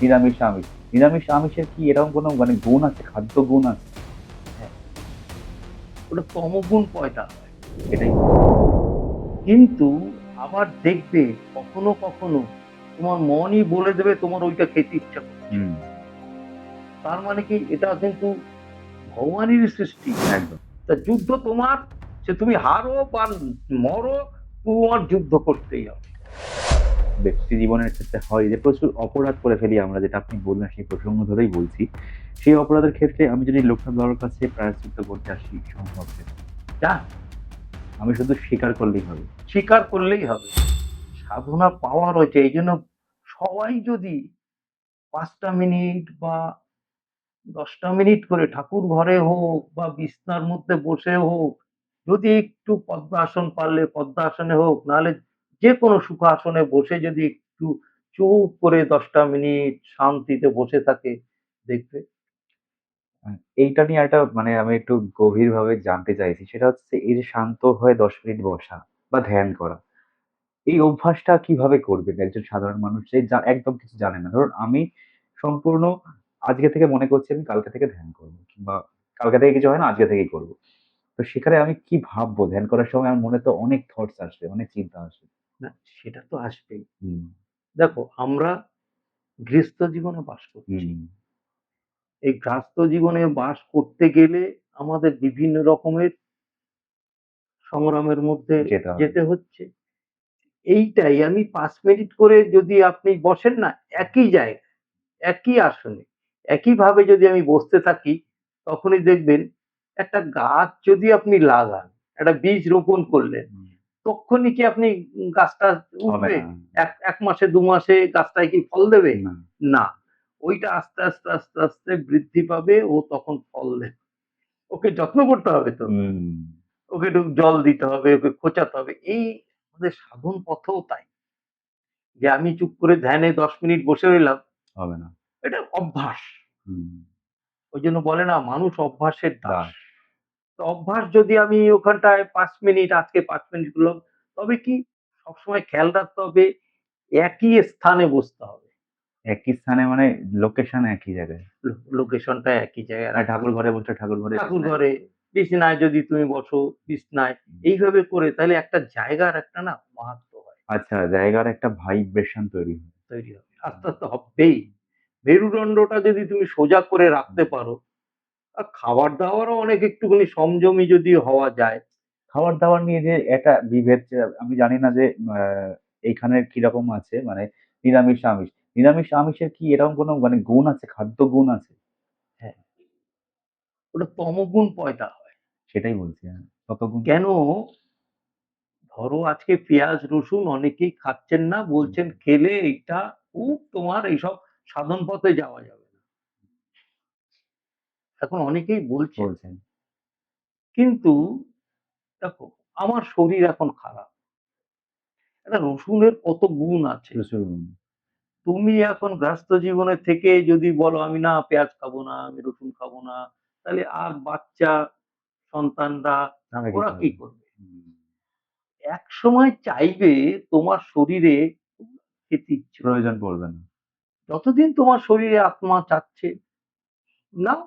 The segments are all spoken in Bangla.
নিরামিষ আমিষ। নিরামিষ আমিষের কি এরকম কোনো মানে গুণ আছে, খাদ্য গুণ আছে? হ্যাঁ, ওটা তমগুণ পয়দা হয়। এটাই। কিন্তু আবার দেখবে কখনো কখনো তোমার মনই বলে দেবে তোমার ওইটা খেতে ইচ্ছা করছে। হুম, তার মানে কি এটা কিন্তু ভগবানেরই সৃষ্টি। একদম। তা যুদ্ধ তোমার, সে তুমি হারো বা মরো, তোমার যুদ্ধ করতেই হবে। ব্যক্তি জীবনের ক্ষেত্রে হয় যে প্রচুর অপরাধ করে ফেলি আমরা, যেটা আপনি বললেন সেই প্রসঙ্গ ধরেই বলছি। সেই অপরাধের ক্ষেত্রে আমি যদি লোকনাথ কাছে প্রায়শ্চিত্ত করতে আসি সম্ভব সেটা। যা, আমি শুধু স্বীকার করলেই হবে। স্বীকার করলেই হবে। সাধনা পাওয়া রয়েছে, এই জন্য সবাই যদি ৫টা মিনিট বা ১০টা মিনিট করে ঠাকুর ঘরে হোক বা বিছনার মধ্যে বসে হোক, যদি একটু পদ্মাসন পারলে পদ্মাসনে হোক, নাহলে যে কোনো সুখাসনে বসে যদি একটু চুপ করে ১০টা মিনিট শান্তিতে বসে থাকে, দেখবে। আ এইটা নিয়ে একটা মানে আমি একটু গভীরভাবে জানতে চাইছি। সেটা হচ্ছে এই যে শান্ত হয়ে ১০ মিনিট বসা বা ধ্যান করা। এই অভ্যাসটা কিভাবে করবেন একজন সাধারণ মানুষ যে একদম কিছু জানে না? ধরুন আমি সম্পূর্ণ আজকে থেকে মনে করছি আমি কালকে থেকে ধ্যান করব। কিংবা কালকে থেকে কিছু হয় না, আজকে থেকেই করব। তো সেখানে আমি কি ভাববো? ধ্যান করার সময় আমার মনে তো অনেক থটস আসবে, অনেক চিন্তা আসবে। না, সেটা তো আসবেই। হুম, দেখো, আমরা গৃহস্থ জীবনে বাস করছি। হুম, এই গৃহস্থ জীবনে বাস করতে গেলে আমাদের বিভিন্ন রকমের সংগ্রামের মধ্যে যেতে হবে। যেতে হচ্ছে। এইটাই আমি ৫ মিনিট করে যদি আপনি বসেন না একই জায়গায়, একই আসনে, একইভাবে যদি আমি বসতে থাকি, তখনই দেখবেন একটা গাছ যদি আপনি লাগান, একটা বীজ রোপণ করলেন, হুম, তক্ষুনি কি আপনি গাছটা হবে উঠবে? না। ১ মাসে ২ মাসে গাছটায় কি ফল দেবে? না। না। ওইটা আস্তে আস্তে বৃদ্ধি পাবে, ও তখন ফল দেবে। ওকে যত্ন করতে হবে তো। হুম, ওকে একটু জল দিতে হবে, ওকে খোঁচাতে হবে। এই আমাদের সাধন পথেও তাই। যে আমি চুপ করে ধ্যানে ১০ মিনিট বসে রইলাম, হবে না। এটা অভ্যাস। হুম, ওইজন্য বলে না, মানুষ অভ্যাসের দাস। দাস। তো অভ্যাস যদি আমি ওখানটায় ৫ মিনিট, আজকে ৫ মিনিট করলাম, তবে কি সবসময় খেয়াল রাখতে হবে একই স্থানে বসতে হবে। একই স্থানে মানে লোকেশন একই জায়গায়। লোকেশনটা একই জায়গায় আর রাখতে ঠাকুর হবে। ঘরে বসলে ঠাকুর ঘরে ঠাকুর বিছানায় ঘরে, বসে। বিছানায় যদি তুমি বসো, বিছনায় হুম। এইভাবে করে তাইলে একটা জায়গার একটা না মাহাত্ম্য হয়, আচ্ছা, জায়গার একটা ভাইব্রেশন তৈরি হয়। তৈরি হবে। আস্তে হবেই। মেরুদণ্ডটা যদি তুমি সোজা করে রাখতে হুম। পারো, আর খাবার-দাবারও অনেক একটুখানি সংযমী যদি হওয়া যায়। খাবার-দাবার নিয়ে যে একটা বিভেদ, যে আমি জানি না যে আ এইখানের কিরকম আছে মানে নিরামিষ আমিষ। নিরামিষ আমিষের কি এরকম কোনো মানে গুণ আছে, খাদ্য গুণ আছে? হ্যাঁ, ওটা তমোগুণ পয়দা হয়। সেটাই বলছি, হ্যাঁ। কত গুণ? কেন? ধরো আজকে পেঁয়াজ, রসুন অনেকেই খাচ্ছেন না, হুম, বলছেন খেলে এইটা খুব তোমার এইসব সাধন পথে যাওয়া যাবে না। এখন অনেকেই বলছেন। বলছেন। কিন্তু দেখো, আমার শরীর এখন খারাপ। একটা রসুনের কত গুণ আছে। প্রচুর গুণ। তুমি এখন ব্যস্ত জীবনে থেকে যদি বলো আমি না পেঁয়াজ খাবো না, আমি রসুন খাবো না, তাহলে আর বাচ্চা সন্তানরা তাহলে কি ওরা কি করবে? করবে? হুম, একসময় চাইবে তোমার শরীরে খেতে ইচ্ছে করবে। প্রয়োজন পড়বে না। যতদিন তোমার শরীরে আত্মা চাচ্ছে, নাও,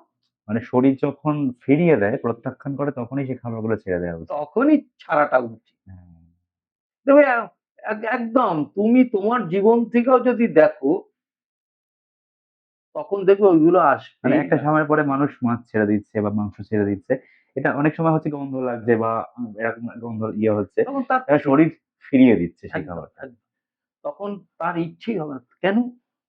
মানে শরীর যখন ফিরিয়ে দেয়, প্রত্যাখ্যান করে তখনই সেই খাবারগুলো ছেড়ে দেওয়া উচিত। তখনই ছাড়াটা উচিত। হ্যাঁ। তবে একদম তুমি তোমার জীবন থেকেও যদি দেখো, তখন দেখবে ওইগুলো মানে আসবেই একটা না। সময় পরে মানুষ মাছ ছেড়ে দিচ্ছে বা মাংস ছেড়ে দিচ্ছে। এটা অনেক সময় হচ্ছে গন্ধ লাগছে বা এরকম গন্ধ ইয়ে হচ্ছে। তখন তার শরীর ফিরিয়ে দিচ্ছে সেই একদম, খাবারটা। একদম। তখন তার ইচ্ছেই হবে না। কেন?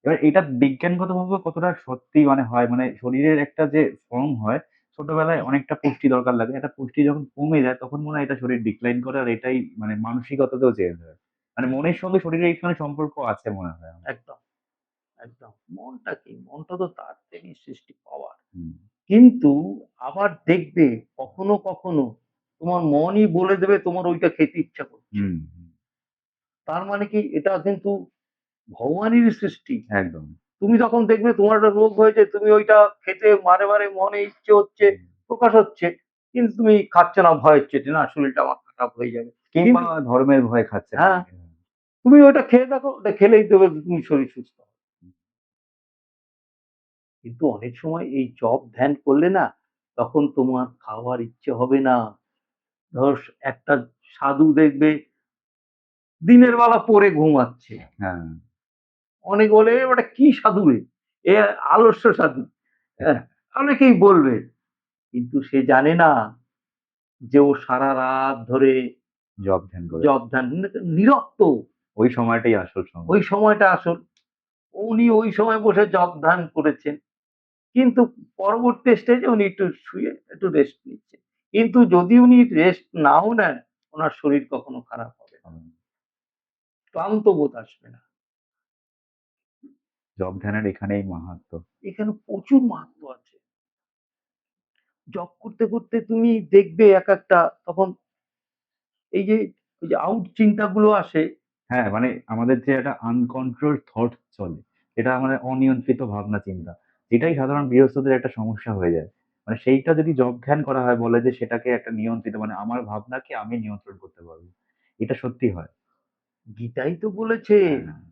এবার এটা বিজ্ঞানগতভাবে কতটা সত্যি মানে হয়, মানে শরীরের একটা যে ফর্ম হয়, ছোটবেলায় অনেকটা পুষ্টি দরকার লাগে। একটা পুষ্টি যখন কমে যায় তখন মনে হয় এটা শরীর ডিক্লাইন করে, আর এটাই মানে মানসিকতাতেও চেঞ্জ হয়। মানে মনের সঙ্গে শরীরের এইখানে সম্পর্ক আছে মনে হয় আমার। একদম, একদম। মনটা কি? মনটা তো তার থেকে সৃষ্টি পাওয়ার। হুম, কিন্তু আবার দেখবে কখনো কখনো তোমার মনই বলে দেবে তোমার ওইটা খেতে ইচ্ছা করছে। হুম, হুম, তার মানে কি এটা কিন্তু ভগবানেরই সৃষ্টি। একদম। তুমি যখন দেখবে তোমার একটা রোগ হয়েছে, তুমি ওইটা খেতে বারে মনে ইচ্ছে হচ্ছে, হুম। প্রকাশ হচ্ছে। কিন্তু তুমি খাচ্ছ না ভয়ের চোটে, না শরীরটা আমার খারাপ হয়ে যাবে। কিংবা কিন্তু ধর্মের ভয়ে খাচ্ছে না হ্যাঁ, অনেকে। তুমি ওইটা খেয়ে দেখো, ওটা খেলেই দেখবে তুমি শরীর সুস্থ হবে। কিন্তু অনেক সময় এই জপ ধ্যান করলে না, তখন তোমার খাওয়ার ইচ্ছে হবে না। ধর একটা সাধু দেখবে দিনের বেলা পড়ে ঘুমাচ্ছে। হ্যাঁ, অনেকে বলে, "এ ওটা কি সাধু রে? এ আলস্য সাধু।" হ্যাঁ, অনেকেই বলবে। কিন্তু সে জানে না যে ও সারারাত ধরে জব ধ্যান করে। জপ ধ্যান নিরক্ত। ওই সময়টাই আসল সময়। ওই সময়টা আসল। উনি ওই সময় বসে জপ ধ্যান করেছেন। কিন্তু পরবর্তী স্টেজে উনি একটু শুয়ে একটু রেস্ট নিচ্ছেন। কিন্তু যদি উনি রেস্ট নাও নেন, উনার শরীর কখনো খারাপ হবে না। হুম, ক্লান্ত বোধ আসবে না। জব ধ্যানের এখানেই মাহাত্ম্য। এখানে প্রচুর মাহাত্ম্য আছে। জব করতে, করতে তুমি দেখবে একেকটা তখন এই যে ওই যে আউট চিন্তাগুলো আসে। হ্যাঁ, মানে আমাদের যে একটা আনকন্ট্রোলড থট চলে, এটা মানে অনিয়ন্ত্রিত ভাবনা চিন্তা। এটাই সাধারণ গৃহস্থদের একটা সমস্যা হয়ে যায়। মানে সেইটা যদি জব ধ্যান করা হয় বলে যে সেটাকে একটা নিয়ন্ত্রিত মানে আমার ভাবনাকে আমি নিয়ন্ত্রণ করতে পারবো। এটা সত্যি হয়। গীতাই তো বলেছে হ্যাঁ,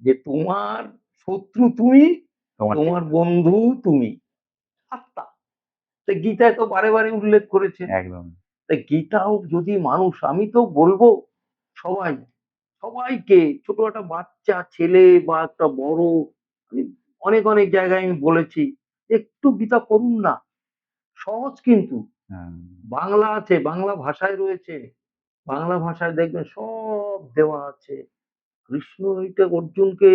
যে তোমার শত্রু তুমি, তোমার তোমার চিন্তা। বন্ধু তুমি। আত্মা। তো গীতায় তো বারে, বারে উল্লেখ করেছেন। একদম। তা গীতাও যদি মানুষ আমি তো বলবো সবাই, সবাইকে ছোট একটা বাচ্চা ছেলে বা একটা বড় আমি অনেক, অনেক জায়গায় আমি বলেছি, একটু গীতা পড়ুন না। সহজ কিন্তু। হ্যাঁ, বাংলা আছে, বাংলা ভাষায় রয়েছে। বাংলা ভাষায় দেখবেন সব দেওয়া আছে। কৃষ্ণ এটা অর্জুনকে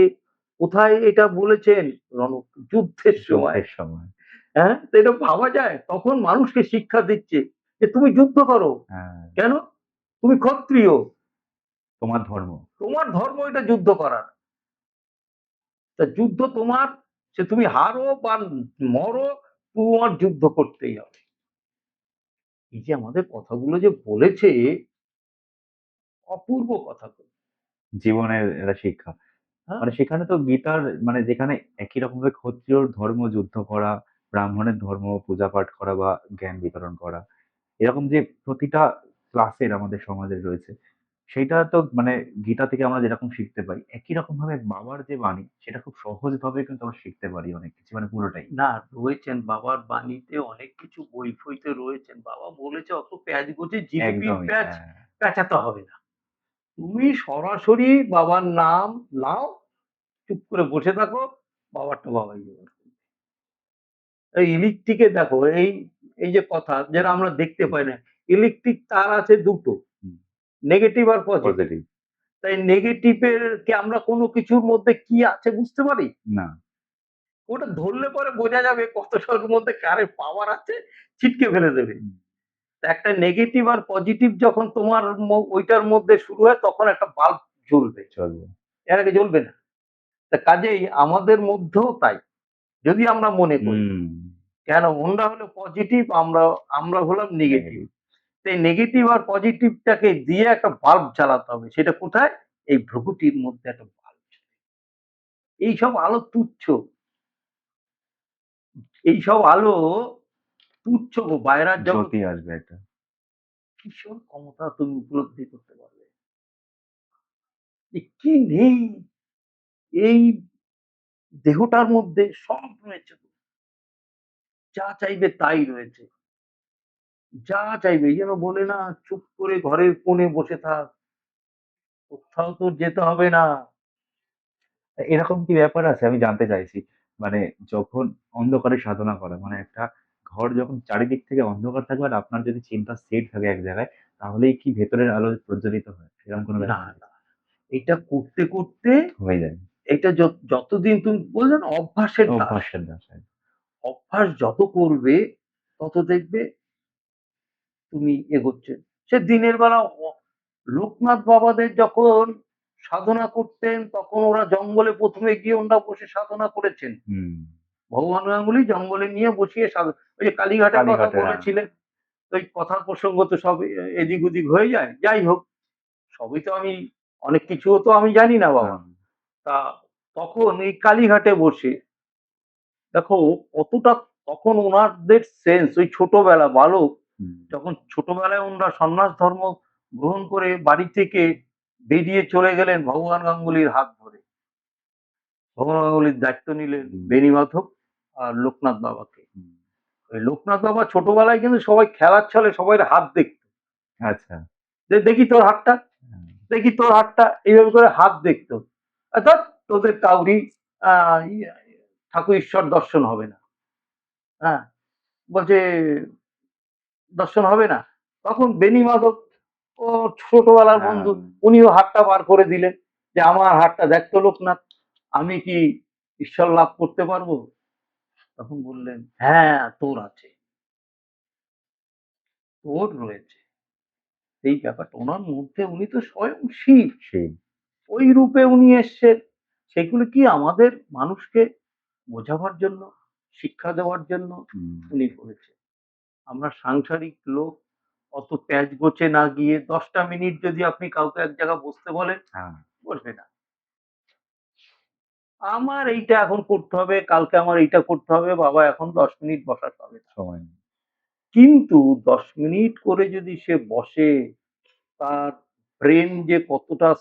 কোথায় এটা বলেছেন? রণ যুদ্ধের সময়। যুদ্ধের সময়। হ্যাঁ? তো এটা ভাবা যায়? তখন মানুষকে শিক্ষা দিচ্ছে যে, "তুমি যুদ্ধ করো।" হ্যাঁ, কেন? তুমি ক্ষত্রিয়। তোমার ধর্ম। তোমার ধর্ম এটা যুদ্ধ করার। তা যুদ্ধ তোমার সে তুমি হারো বা মরো, তোমার যুদ্ধ করতেই হবে। এই যে আমাদের কথাগুলো যে বলেছে, অপূর্ব কথাগুলো। জীবনের একটা শিক্ষা। হ্যাঁ? মানে সেখানে তো গীতার মানে যেখানে একই রকমভাবে ক্ষত্রিয়র ধর্ম যুদ্ধ করা, ব্রাহ্মণের ধর্ম পূজা পাঠ করা বা জ্ঞান বিতরণ করা। এরকম যে প্রতিটা ক্লাসের আমাদের সমাজে রয়েছে, সেইটা তো মানে গীতা থেকে আমরা যেরকম শিখতে পাই, একই রকমভাবে বাবার যে বাণী, সেটা খুব সহজভাবে কিন্তু আমরা শিখতে পারি অনেক কিছু মানে পুরোটাই। না রয়েছেন বাবার বাণীতে অনেক কিছু বই-ফইতে রয়েছেন। বাবা বলেছে অত প্যাঁচ গোছে জিলিপির একদমই, প্যাঁচ হ্যাঁ। প্যাঁচাতে হবে না। তুমি সরাসরি বাবার নাম নাও, চুপ করে বসে থাকো, বাবারটা বাবাই জোগাড় করবে। এই ইলেকট্রিকে দেখো এই যে কথা যেটা আমরা দেখতে পাই না। ইলেকট্রিক তার আছে ২ টো। হুম, নেগেটিভ আর পজিটিভ। পজিটিভ। তাই নেগেটিভ এর কি আমরা কোনো কিছুর মধ্যে কি আছে বুঝতে পারি? না। ওটা ধরলে পরে বোঝা যাবে কতটার মধ্যে কারের পাওয়ার আছে, ছিটকে ফেলে দেবে। হুম, তা একটা নেগেটিভ আর পজিটিভ যখন তোমার ওইটার মধ্যে শুরু হয় তখন একটা বাল্ব জ্বলবে। চলবে। এর আগে জ্বলবে না। তা কাজেই আমাদের মধ্যেও তাই। যদি আমরা মনে করি। হুম, কেন ওনরা হলো পজিটিভ আমরা হলাম নেগেটিভ। নেগেটিভ। তো এই নেগেটিভ আর পজিটিভটাকে দিয়ে একটা বাল্ব জ্বালাতে হবে। সেটা কোথায়? এই ভ্রূকুটির মধ্যে একটা বাল্ব। এইসব আলো তুচ্ছ। এইসব আলো তুচ্ছ গো বাইরের জগৎ জ্যোতি আসবে একটা। ভীষণ ক্ষমতা তুমি উপলব্ধি করতে পারবে। যে কি নেই এই দেহটার মধ্যে সব রয়েছে তো। যা চাইবে তাই রয়েছে। যা চাইবে এই যেন বলে না চুপ করে ঘরের কোণে বসে থাক। কোথাও তোর যেতে হবে না। এরকম কি ব্যাপার আছে? আমি জানতে চাইছি। মানে যখন অন্ধকারে সাধনা করা মানে একটা ঘর যখন চারিদিক থেকে অন্ধকার থাকবে আর আপনার যদি চিন্তা স্থির থাকে এক জায়গায়, তাহলেই কি ভেতরের আলো প্রজ্বলিত হয়? এরকম কোনো না, ব্যাপার আছে? না। এটা করতে, করতে হয়ে যায়। এটা যতদিন তুমি বললে না অভ্যাসের দাস। অভ্যাসের দাসায়। অভ্যাস যত করবে তত দেখবে তুমি এগোচ্ছে। সে দিনের বেলা লোকনাথ বাবাদের যখন সাধনা করতেন তখন ওরা জঙ্গলে ১ম এ গিয়ে ওনারা বসে সাধনা করেছেন। হুম। ভগবান গাঙ্গুলি জঙ্গলে নিয়ে বসিয়ে ওই যে কালীঘাটের কথা কালীঘাটের বলেছিলেন। ওই কথার প্রসঙ্গ তো সব এদিক ওদিক হয়ে যায়। যাই হোক, সবই তো আমি অনেক কিছুও তো আমি জানি না বাবা। হ্যাঁ, তা তখন এই কালীঘাটে বসে দেখো কতটা তখন উনাদের সেন্স ওই ছোটবেলা বালক হুম। যখন ছোটবেলায় ওনারা সন্ন্যাস ধর্ম গ্রহণ করে বাড়ি থেকে বেরিয়ে চলে গেলেন ভগবান গাঙ্গুলির হাত ধরে। ভবন গাঙ্গুলির দায়িত্ব নিলেন হুম। বেণী মাধব আর লোকনাথ বাবাকে। হুম। ওই লোকনাথ বাবা ছোটবেলায় কিন্তু সবাই খেলার ছলে সবাইয়ের হাত দেখতো। আচ্ছা। যে দেখি তোর হাতটা, হ্যাঁ। দেখি তোর হাতটা, এইভাবে করে হাত দেখতো। ধ্যাৎ তোদের কাউরই আ ইয়ে ঠাকুর ঈশ্বর দর্শন হবে না। হ্যাঁ? বলছে দর্শন হবে না। তখন বেণী মাধব ও ছোটবেলার হ্যাঁ। বন্ধু, উনিও হাতটা বার করে দিলেন যে, "আমার হাতটা দেখ তো লোকনাথ, আমি কি ঈশ্বর লাভ করতে পারবো?" তখন বললেন, "হ্যাঁ, তোর আছে, তোর রয়েছে।" এই ব্যাপারটা উনার মধ্যে উনি তো স্বয়ং শিব। সেই। ওই রূপে উনি এসছেন। সেগুলো কি আমাদের মানুষকে বোঝাবার জন্য, শিক্ষা দেওয়ার জন্য হুম। উনি করেছেন। আমরা সাংসারিক লোক অত প্যাঁচগোছে না গিয়ে ১০ টা মিনিট যদি আপনি কাউকে এক জায়গায় বসতে বলেন, হ্যাঁ, বসবে না। আমার এইটা এখন করতে হবে, কালকে আমার এইটা করতে হবে, বাবা এখন ১০ মিনিট বসাতে হবে না। সময় নেই। কিন্তু ১০ মিনিট করে যদি সে বসে, তার ব্রেন যে কতটা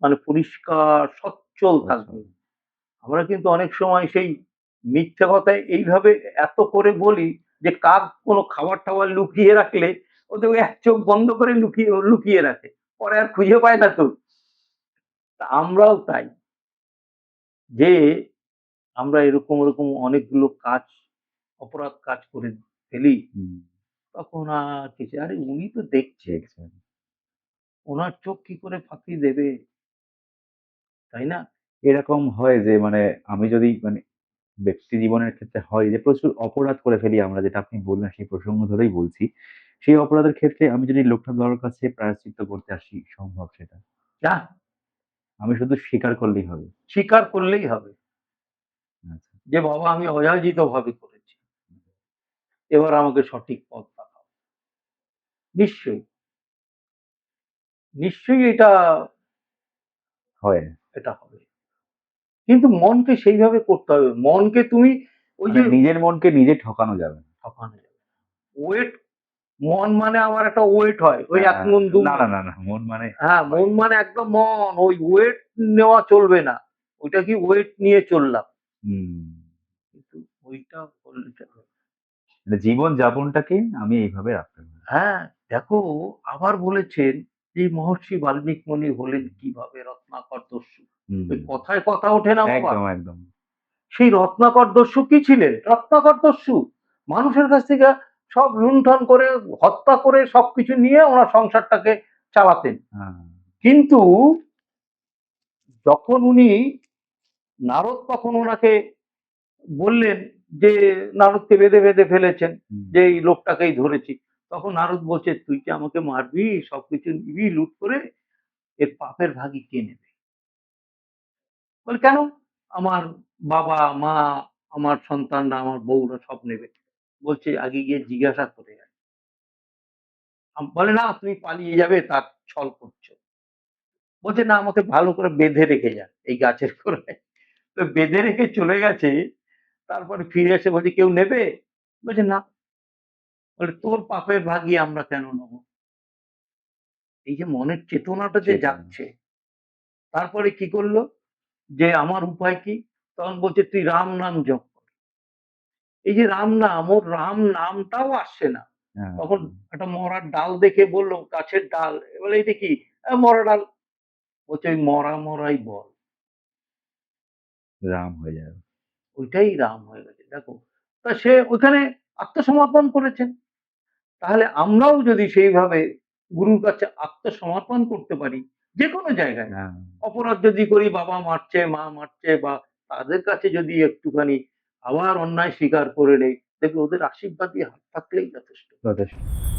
মানে পরিষ্কার, সচ্ছল আচ্ছা। থাকবে। আমরা কিন্তু অনেক সময় সেই মিথ্যে কথায় এইভাবে এত করে বলি যে কাক কোনো খাবার-টাবার লুকিয়ে রাখলে ও দেখবে এক চোখ বন্ধ করে লুকিয়ে লুকিয়ে রাখে। পরে আর খুঁজে পায় না তো। তা আমরাও তাই। যে আমরা এরকম অনেকগুলো কাজ, অপরাধ কাজ করে ফেলি। হুম। তখন আর কিছু আরে উনি তো দেখছে। দেখছেন। উনার চোখ কি করে ফাঁকি দেবে, তাই না? এরকম হয় যে মানে আমি যদি মানে ব্যক্তি জীবনের ক্ষেত্রে হয় যে প্রচুর অপরাধ করে ফেলি আমরা যেটা আপনি বললেন সেই প্রসঙ্গ ধরেই বলছি। সেই অপরাধের ক্ষেত্রে আমি যদি লোকনাথ বাবার কাছে প্রায়শ্চিত্ত করতে আসি সম্ভব সেটা। যা আমি শুধু স্বীকার করলেই হবে। স্বীকার করলেই হবে আচ্ছা। যে বাবা আমি অযাচিতভাবে করেছি। এবার আমাকে সঠিক পথ দেখাও। নিশ্চয়ই, নিশ্চয়ই হয়। এটা হবে। কিন্তু মনকে সেইভাবে করতে হবে। মনকে তুমি ওই মানে যে নিজের মনকে নিজে ঠকানো যাবে না। ঠকানো যাবে না। ওয়েট মন মানে আমার একটা ওয়েট হয়। ওই ১ হ্যাঁ, মণ ২ না, না, মণ। না, না। মন মানে হ্যাঁ, হয়। মন মানে একদম মন। ওই ওয়েট নেওয়া চলবে না। ওইটা কি ওয়েট নিয়ে চললাম। হুম। কিন্তু ওইটা করলে চলবে না। মানে জীবন যাপনটাকে আমি এইভাবে রাখতে পারি। হ্যাঁ, দেখো আবার বলেছেন এই মহর্ষি বাল্মীকি মুনি হলেন কিভাবে রত্নাকর দস্যু। হুম। ওই কথায় কথা ওঠে না বাবা? একদম, একদম। সেই রত্নাকর দস্যু কি ছিলেন? রত্নাকর দস্যু। মানুষের কাছ থেকে সব লুণ্ঠন করে, হত্যা করে সবকিছু নিয়ে ওনার সংসারটাকে চালাতেন। হ্যাঁ। কিন্তু যখন উনি নারদ তখন ওনাকে বললেন যে নারদকে বেঁধে ফেলেছেন হুম। যে এই লোকটাকেই ধরেছি। তখন নারদ বলছে, "তুই কি আমাকে মারবি? সবকিছু নিবি লুট করে? এর পাপের ভাগই কে নেবে?" বলে, "কেন? আমার বাবা, মা, আমার সন্তানরা, আমার বউরা সব নেবে।" বলছে, "আগে গিয়ে জিজ্ঞাসা করে আয়।" বলে, "না তুমি পালিয়ে যাবে তার ছল করছো।" বলছে, "না আমাকে ভালো করে বেঁধে রেখে যান এই গাছের গোড়ায়।" তো বেঁধে রেখে চলে গেছে। তারপরে ফিরে এসে বলছে, "কেউ নেবে?" বলছে, "না।" বলে, "তোর পাপের ভাগই আমরা কেন নেব?" এই যে মনের চেতনাটা যে সেটাই। জাগছে, তারপরে কি করলো? যে আমার উপায় কি? তখন বলছে, "তুই রাম নাম জপ কর।" এই যে রাম নাম, ওর রাম নামটাও আসছে না। হ্যাঁ, তখন একটা মরার ডাল দেখে বলল, গাছের ডাল। বলে, "এটা কি?" মরা ডাল।" বলছে, "ওই মরাই বল।" রাম হয়ে যাবে। ওইটাই রাম হয়ে গেছে। দেখো? তা সে ওখানে আত্মসমর্পণ করেছেন। তাহলে আমরাও যদি সেইভাবে গুরুর কাছে আত্মসমর্পণ করতে পারি, যেকোনো জায়গায়, হ্যাঁ, অপরাধ যদি করি বাবা মারছে, মা মারছে বা তাদের কাছে যদি একটুখানি আবার অন্যায় স্বীকার করে নেই, দেখবে ওদের আশীর্বাদী হাত থাকলেই যথেষ্ট। যথেষ্ট।